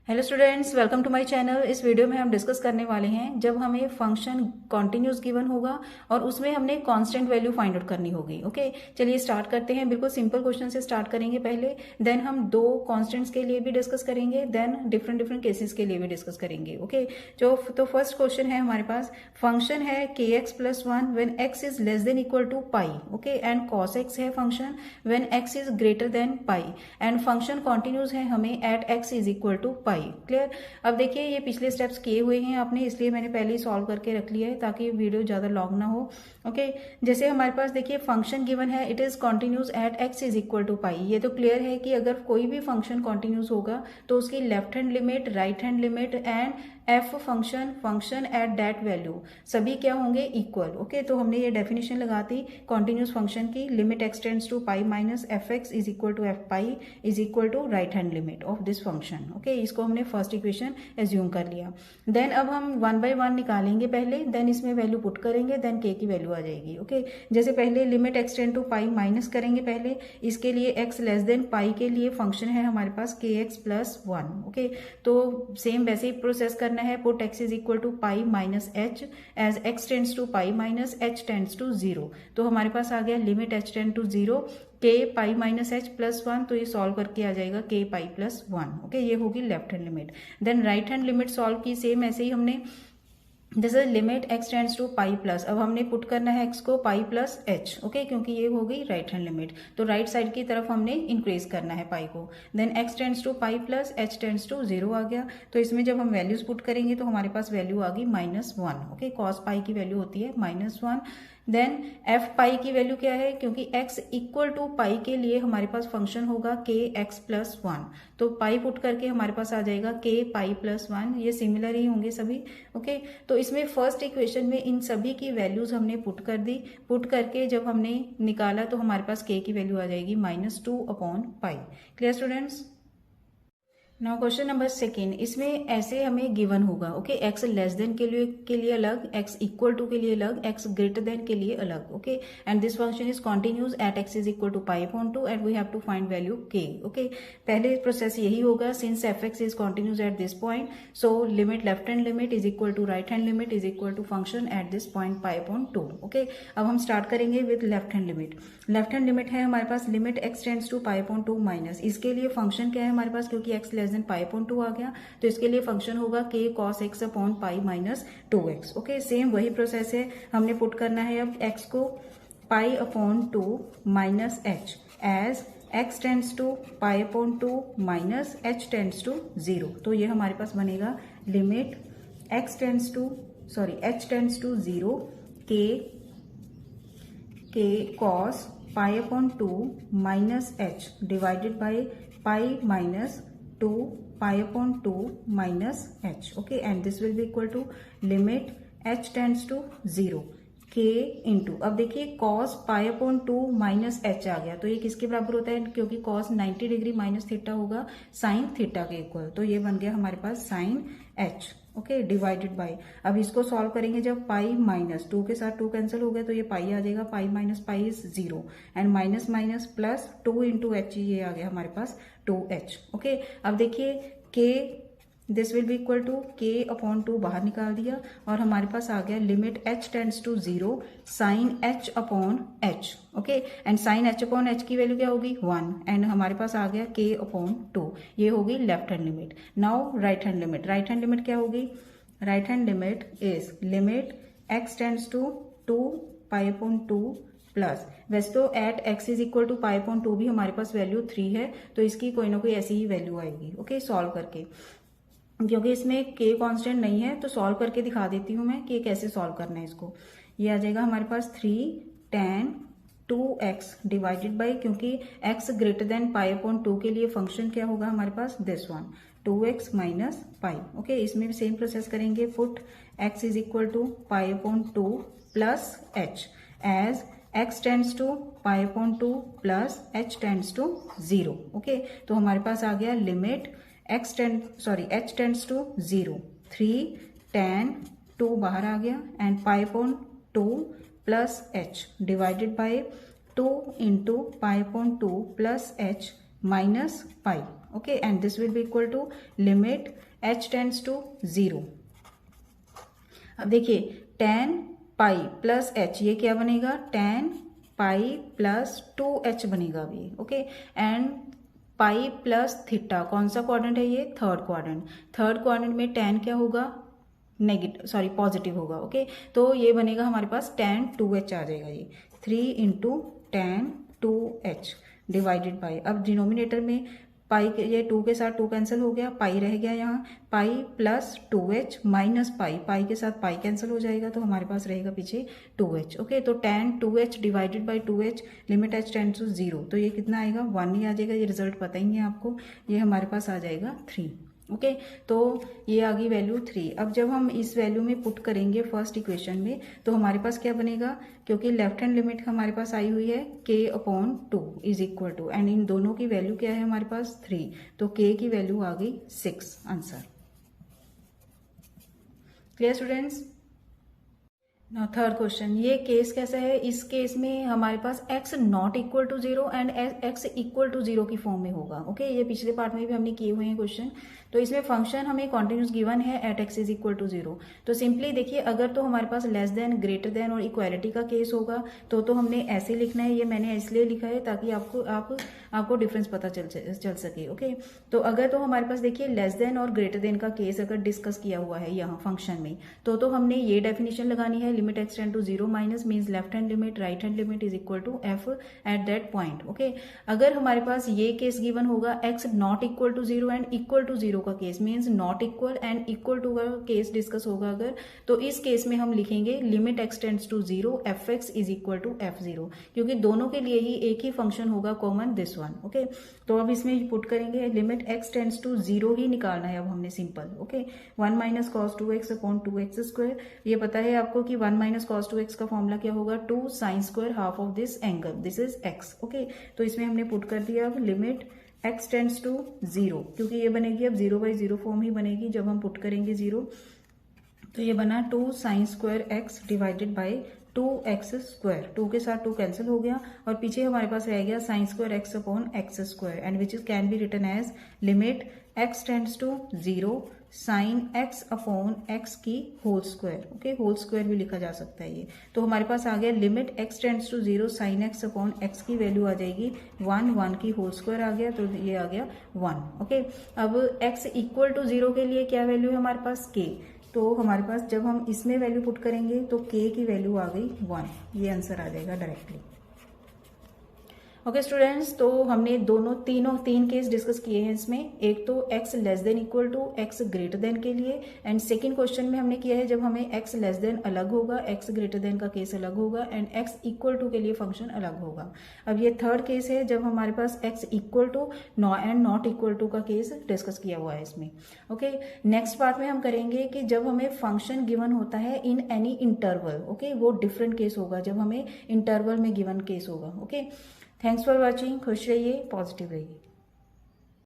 Hello students, welcome to my channel. इस video में हम डिस्कस करने वाले हैं जब हमें फंक्शन कॉन्टिन्यूस गिवन होगा और उसमें हमने कांस्टेंट वैल्यू फाइंड आउट करनी होगी। ओके, चलिए स्टार्ट करते हैं। बिल्कुल सिंपल क्वेश्चन से स्टार्ट करेंगे पहले, देन हम दो कांस्टेंट्स के लिए भी डिस्कस करेंगे, देन डिफरेंट डिफरेंट केसेस के लिए भी डिस्कस करेंगे। ओके, तो फर्स्ट क्वेश्चन है हमारे पास, फंक्शन है kx+1 when x is less than equal to pi. Okay, and cos x है function when x is greater than pi, and function continuous है हमें at x is equal to pi. Clear. अब देखिए ये पिछले steps किए हुए हैं आपने, इसलिए मैंने पहले ही सॉल्व करके रख लिया है ताकि वीडियो ज्यादा लॉन्ग ना हो। ओके, जैसे हमारे पास देखिए फंक्शन गिवन है, it is continuous at x is equal to pi. ये तो क्लियर है कि अगर कोई भी फंक्शन कॉन्टिन्यूस होगा तो उसकी left hand limit, right hand limit and F function at that value सभी क्या होंगे, इक्वल। ओके, तो हमने ये डेफिनेशन लगा दी कॉन्टिन्यूस फंक्शन की, limit x tends to pi minus f x is equal to f pi is equal to right hand limit of this function. Okay, इसको हमने फर्स्ट इक्वेशन एज्यूम कर लिया। देन अब हम वन बाय वन निकालेंगे पहले, then इसमें value put करेंगे, देन के की वैल्यू आ जाएगी। ओके, जैसे पहले limit x tend to pi minus करेंगे पहले, इसके लिए एक्स लेस देन पाई के लिए फंक्शन है हमारे पास kx+1। ओके, तो सेम वैसे ही प्रोसेस करना है, put x is equal to pi minus h as x tends to pi minus h tends to 0। तो हमारे पास आ गया limit h tend to 0 k pi minus h+1, तो ये सॉल्व करके आ जाएगा k पाई+1। ओके, ये होगी left hand limit. Then right hand limit solve की, सेम ऐसे ही हमने जैसे limit x tends to pi plus, अब हमने पुट करना है x को पाई प्लस h। ओके, क्योंकि ये हो गई राइट हैंड लिमिट, तो राइट साइड की तरफ हमने इंक्रीज करना है पाई को। Then x tends to pi plus h tends to 0 आ गया, तो इसमें जब हम वैल्यूज पुट करेंगे तो हमारे पास वैल्यू आ गई -1। ओके, कॉस पाई की वैल्यू होती है -1। देन एफ पाई की वैल्यू क्या है, क्योंकि x इक्वल टू पाई के लिए हमारे पास फंक्शन होगा kx+1, तो पाई पुट करके हमारे पास आ जाएगा k पाई+1। ये सिमिलर ही होंगे सभी। ओके, तो इसमें फर्स्ट इक्वेशन में इन सभी की वैल्यूज हमने पुट कर दी, पुट करके जब हमने निकाला तो हमारे पास k की वैल्यू आ जाएगी -2/पाई। Clear students. Now question number second, इसमें ऐसे हमें गिवन होगा। ओके, एक्स लेस देन के लिए अलग, एक्स इक्वल टू के लिए अलग, एक्स ग्रेटर देन के लिए अलग। Okay, and this function is continuous at X is equal to pi and we have to find value K. Okay, पहले प्रोसेस यही होगा, since F x is continuous at this point, so limit left hand limit is equal to right hand limit is equal to function at this point pi. Okay, अब हम start करेंगे with left hand limit. Left hand limit है हमारे पास limit x tends to pi minus, इसके लिए function क्या है हमारे पास, क्योंकि एक्स लेस देन पाई/2 आ गया, तो इसके लिए फंक्शन होगा k cos x upon pi minus 2x। Okay, same वही प्रोसेस है, हमने पुट करना है अब x को pi minus h as x tends to pi minus h tends to 0। तो ये हमारे पास बनेगा limit h tends to 0 k cos pi minus h divided by pi minus 2 pi minus h। Okay, and this will be equal to limit h tends to 0 k into, अब देखिए cos pi minus h आ गया, तो ये किसके बराबर होता है, क्योंकि cos 90 डिग्री माइनस थीटा होगा साइन थीटा के इक्वल, तो ये बन गया हमारे पास sine h। Okay, divided by, अब इसको सॉल्व करेंगे जब पाई माइनस 2 के साथ 2 कैंसिल हो गया, तो ये पाई आ जाएगा, pi minus pi is 0 and minus minus plus 2 into H, ये आ गया हमारे पास 2h। ओके, अब देखिए k this will be equal to k/2 बाहर निकाल दिया और हमारे पास आ गया limit h tends to 0 sine h/h। Okay, and sine h/h की वैल्यू क्या होगी 1, एंड हमारे पास आ गया k/2, ये होगी left hand limit. Now right hand limit, right hand limit क्या होगी, right hand limit is limit x tends to 2 pi plus, वैसे तो at x is equal to pi भी हमारे पास वैल्यू 3 है, तो इसकी कोई ना कोई ऐसी ही वैल्यू आएगी। ओके, सॉल्व करके, क्योंकि इसमें k कांस्टेंट नहीं है तो सॉल्व करके दिखा देती हूं मैं कि कैसे सॉल्व करना है इसको। ये आ जाएगा हमारे पास 3 tan 2x डिवाइडेड बाई, क्योंकि x ग्रेटर देन पाई/2 के लिए फंक्शन क्या होगा हमारे पास, this one 2x minus pi. Okay, इसमें भी सेम प्रोसेस करेंगे, put x is equal to pi plus h as x tends to pi plus h tends to 0। Okay, तो हमारे पास आ गया limit h tends to 0 3 tan 2 बाहर आ गया and पाई/2 plus h divided by 2 into pi plus h minus pi. Okay, and this will be equal to limit h tends to 0। अब देखिए tan पाई प्लस h, ये क्या बनेगा, tan पाई प्लस 2h बनेगा अभी, okay, and pi plus theta, कौन सा quadrant है ये, थर्ड क्वाड्रेंट। थर्ड क्वाड्रेंट में tan क्या होगा, नेगेटिव, सॉरी पॉजिटिव होगा, ओके। तो ये बनेगा हमारे पास tan 2h आ जाएगा, ये 3 into tan 2h divided by, अब डिनोमिनेटर में पाई के, ये 2 के साथ 2 कैंसिल हो गया, पाई रह गया यहाँ, pi plus 2h minus pi, पाई के साथ पाई कैंसिल हो जाएगा, तो हमारे पास रहेगा पीछे 2h, ओके। तो tan 2h divided by 2h, limit h tends to 0, तो ये कितना आएगा, 1 ही आ जाएगा। ये रिजल्ट पता ही है आपको, ये हमारे पास आ जाएगा 3, ओके। तो ये आ गई वैल्यू 3। अब जब हम इस वैल्यू में पुट करेंगे फर्स्ट इक्वेशन में, तो हमारे पास क्या बनेगा, क्योंकि लेफ्ट हैंड लिमिट हमारे पास आई हुई है k/2 is equal to, and इन दोनों की वैल्यू क्या है हमारे पास 3, तो k की वैल्यू आ गई 6, answer. Clear students. Now third question, ये केस कैसा है, इस केस में हमारे पास x not equal to 0 and x equal to 0 की फॉर्म में होगा, ओके। ये पिछले पार्ट में भी हमने किए हुए हैं क्वेश्चन। तो इसमें फंक्शन हमें कॉन्टिन्यूस गिवन है at x is equal to 0। तो सिंपली देखिए, अगर तो हमारे पास लेस देन, ग्रेटर देन और इक्वालिटी का केस होगा तो हमने ऐसे लिखना है, ये मैंने इसलिए लिखा है ताकि आपको डिफरेंस पता चल सके, ओके। तो अगर तो हमारे पास देखिए लेस देन और ग्रेटर देन का केस अगर डिस्कस किया हुआ है यहाँ फंक्शन में, तो हमने ये डेफिनेशन लगानी है, limit x tend to 0 minus means left hand limit right hand limit is equal to f at that point, okay. अगर हमारे पास ये केस गिवन होगा x not equal to 0 and equal to 0 का case, means not equal and equal to का case discuss होगा अगर, तो इस केस में हम लिखेंगे limit x tends to 0 fx is equal to f0, क्योंकि दोनों के लिए ही एक ही फंक्शन होगा कॉमन, दिस वन, ओके। तो अब इसमें पुट करेंगे, लिमिट x टेंड्स टू 0 ही निकालना है अब हमने, simple, okay. 1 minus cos 2x upon 2x square, ये पता है आपको कि 1 माइनस कॉस 2x का फॉर्मूला क्या होगा, 2 sine square half of this angle, this is x, okay. तो इसमें हमने पुट कर दिया अब लिमिट x टेंड्स टू 0, क्योंकि ये बनेगी अब 0/0 फॉर्म ही बनेगी जब हम पुट करेंगे 0। तो ये बना 2 sign square x divided by 2x square, 2 के साथ 2 कैंसिल हो गया और पीछे हमारे पास रह गया sine square x upon x square, and which is can be written as limit x tends to 0 sine x upon x की whole square, okay, whole square भी लिखा जा सकता है ये। तो हमारे पास आ गया limit x tends to 0 sine x upon x की वैल्यू आ जाएगी 1 की होल स्क्वायर आ गया, तो ये आ गया 1, ओके। अब x इक्वल टू 0 के लिए क्या वैल्यू है हमारे पास, k, तो हमारे पास जब हम इसमें वैल्यू पुट करेंगे तो k की वैल्यू आ गई 1, ये आंसर आ जाएगा डायरेक्टली, ओके स्टूडेंट्स। तो हमने तीन केस डिस्कस किए हैं इसमें, एक तो x less than equal to x greater than के लिए, एंड सेकंड क्वेश्चन में हमने किया है जब हमें x लेस देन अलग होगा, x ग्रेटर देन का केस अलग होगा, एंड x इक्वल टू के लिए फंक्शन अलग होगा। अब ये थर्ड केस है जब हमारे पास x equal to and not equal to का केस डिस्कस किया हुआ है इसमें, ओके। नेक्स्ट पार्ट में हम करेंगे कि जब हमें फंक्शन गिवन होता है इन एनी इंटरवल, ओके, वो डिफरेंट केस होगा जब हमें इंटरवल में गिवन केस होगा, ओके। थैंक्स फॉर वॉचिंग, खुश रहिए, पॉजिटिव रहिए।